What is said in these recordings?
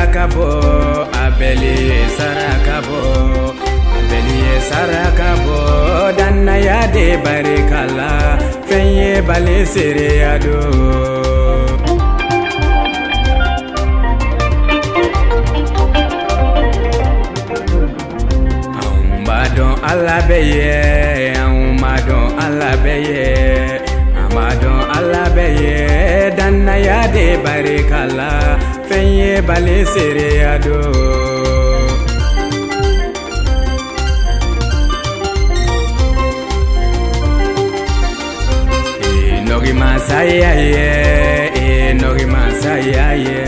sarakabo, abeli sarakabo, abeli sarakabo, danna ya de barikala, fenye bale seriado. Amadon alabeye, amadon alabeye, amadon alabeye, danna ya de barikala, fenye bale seriado. Enogi masaya ye, enogi masaya ye,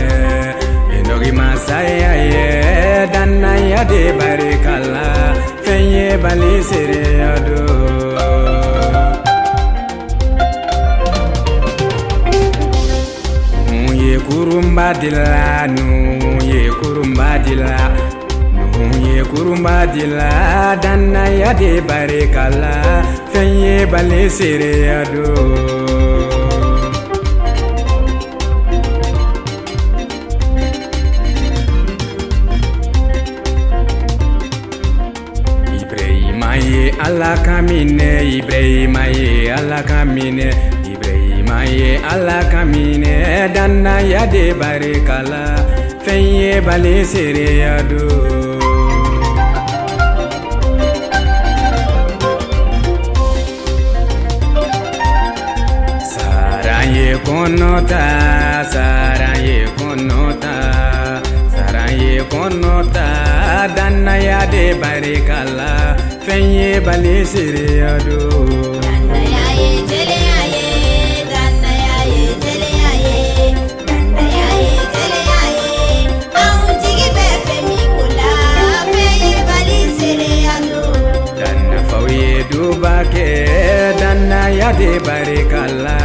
enogi masaya ye, danna ya de barikala, fenye bale seriado. Kurumba dila, nu ye kurumba dila, nu ye kurumba dila, danna ya de barikala, fenye bale seriado. Ibrahima ye ala kamine, Ibrahima ye ala kamine, Ibrahima ye ala kamine, danna ya de barikala, fenye bale seriado. Saraye konota, saraye konota, saraye konota, danna ya de barikala, fenye bale seriado. Danna ya de barikala,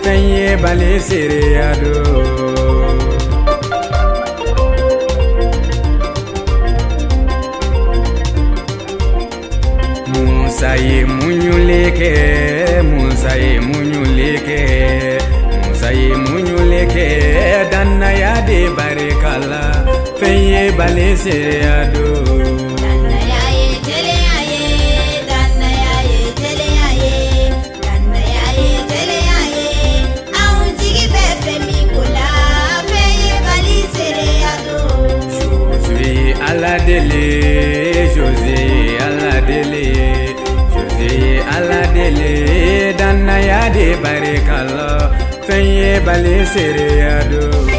fenye bale seriado. Musa ye munyuleke, Musa ye munyuleke, Musa ye munyuleke, danna ya de barikala, fenye bale seriado. José Aladele, José Aladele, danna ya de barikala, fenye bale seriado.